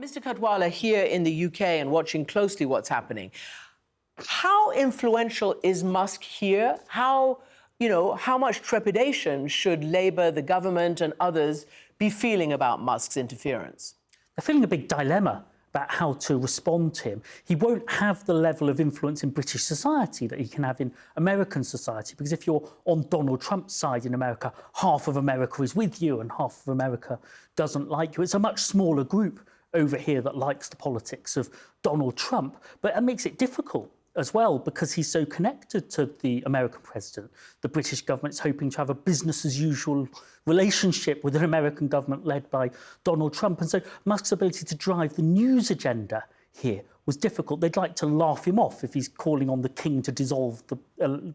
Mr. Katwala, here in the UK and watching closely what's happening, how influential is Musk here? How much trepidation should Labour, the government and others be feeling about Musk's interference? They're feeling a big dilemma about how to respond to him. He won't have the level of influence in British society that he can have in American society, because if you're on Donald Trump's side in America, half of America is with you and half of America doesn't like you. It's a much smaller group over here that likes the politics of Donald Trump, but it makes it difficult as well because he's so connected to the American president. The British government's hoping to have a business-as-usual relationship with an American government led by Donald Trump. And so Musk's ability to drive the news agenda here was difficult. They'd like to laugh him off if he's calling on the king to dissolve the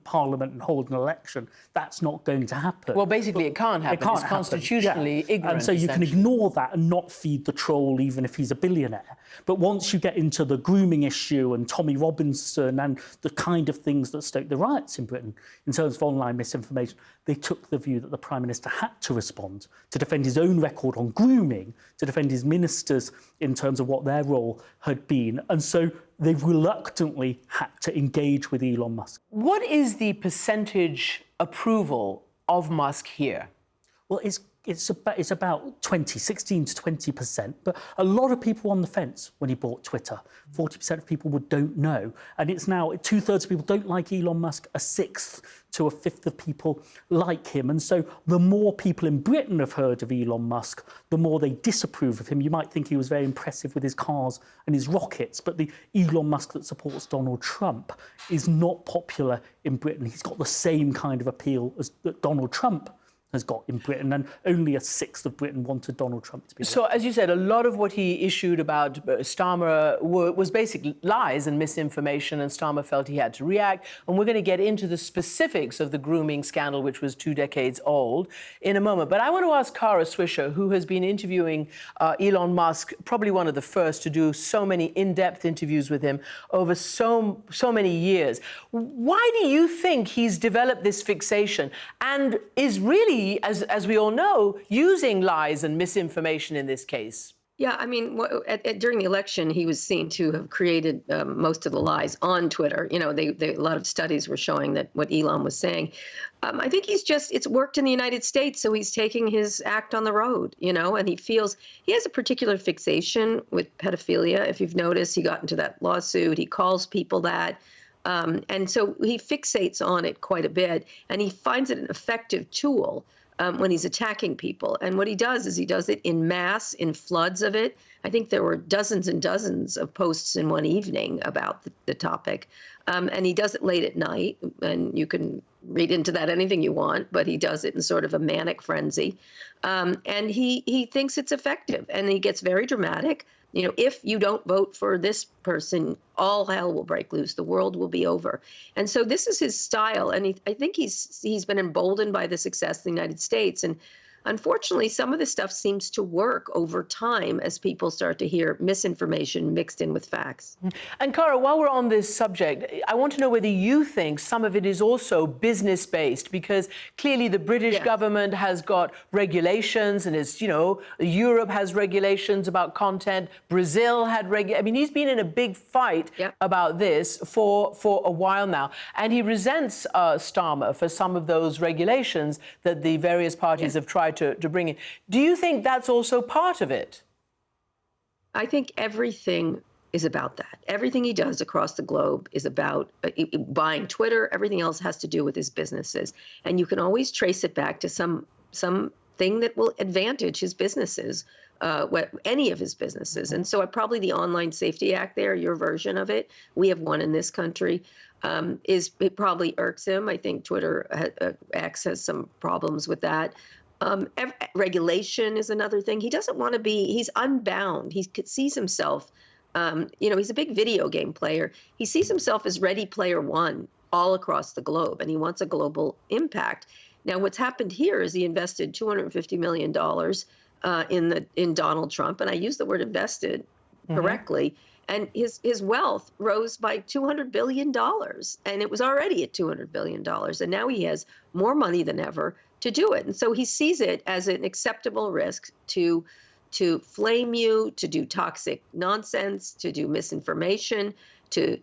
parliament and hold an election. That's not going to happen. Well, basically, it can't happen. It's constitutionally ignorant. And so you can ignore that and not feed the troll, even if he's a billionaire. But once you get into the grooming issue and Tommy Robinson and the kind of things that stoked the riots in Britain in terms of online misinformation, they took the view that the Prime Minister had to respond to defend his own record on grooming, to defend his ministers in terms of what their role had been. And so they've reluctantly had to engage with Elon Musk. What is the percentage approval of Musk here? Well, it's about 16 to 20%, but a lot of people on the fence when he bought Twitter. 40% of people don't know, and it's now 2/3 of people don't like Elon Musk, a sixth to a fifth of people like him. And so the more people in Britain have heard of Elon Musk, the more they disapprove of him. You might think he was very impressive with his cars and his rockets, but the Elon Musk that supports Donald Trump is not popular in Britain. He's got the same kind of appeal as Donald Trump has got in Britain, and only a sixth of Britain wanted Donald Trump to be elected. So, as you said, a lot of what he issued about Starmer was basically lies and misinformation, and Starmer felt he had to react. And we're going to get into the specifics of the grooming scandal, which was 2 decades old, in a moment. But I want to ask Kara Swisher, who has been interviewing Elon Musk, probably one of the first to do so many in-depth interviews with him over so many years. Why do you think he's developed this fixation and is really, as we all know, using lies and misinformation in this case? Yeah, I mean, during the election, he was seen to have created most of the lies on Twitter. You know, a lot of studies were showing that what Elon was saying. I think it's worked in the United States, so he's taking his act on the road, and he feels he has a particular fixation with pedophilia. If you've noticed, he got into that lawsuit. He calls people that. And so he fixates on it quite a bit, and he finds it an effective tool when he's attacking people. And what he does is he does it in mass, in floods of it. I think there were dozens and dozens of posts in one evening about the topic. And he does it late at night, and you can read into that anything you want, but he does it in sort of a manic frenzy. And he thinks it's effective, and he gets very dramatic. If you don't vote for this person, all hell will break loose. The world will be over. And so this is his style. And I think he's been emboldened by the success of the United States. And unfortunately, some of this stuff seems to work over time as people start to hear misinformation mixed in with facts. And Kara, while we're on this subject, I want to know whether you think some of it is also business-based, because clearly the British government has got regulations, and Europe has regulations about content. Brazil had he's been in a big fight about this for a while now, and he resents Starmer for some of those regulations that the various parties have tried to bring in. Do you think that's also part of it? I think everything is about that. Everything he does across the globe is about buying Twitter. Everything else has to do with his businesses. And you can always trace it back to something that will advantage his businesses, any of his businesses. And so probably the Online Safety Act there, your version of it, we have one in this country, it probably irks him. I think Twitter X has some problems with that. Regulation is another thing. He doesn't want to he's unbound. He sees himself, he's a big video game player. He sees himself as Ready Player One all across the globe, and he wants a global impact. Now, what's happened here is he invested $250 million in Donald Trump, and I use the word invested correctly, and his wealth rose by $200 billion, and it was already at $200 billion, and now he has more money than ever to do it. And so he sees it as an acceptable risk to to flame you, to do toxic nonsense, to do misinformation, to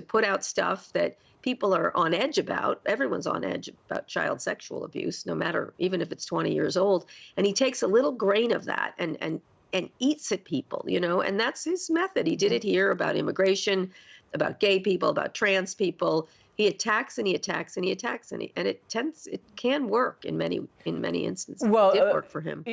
put out stuff that people are on edge about. Everyone's on edge about child sexual abuse, no matter, even if it's 20 years old. And he takes a little grain of that and eats at people, you know, and that's his method. He did it here about immigration, about gay people, about trans people. He attacks and he attacks and he attacks, and it can work in many instances. Well, it did work for him.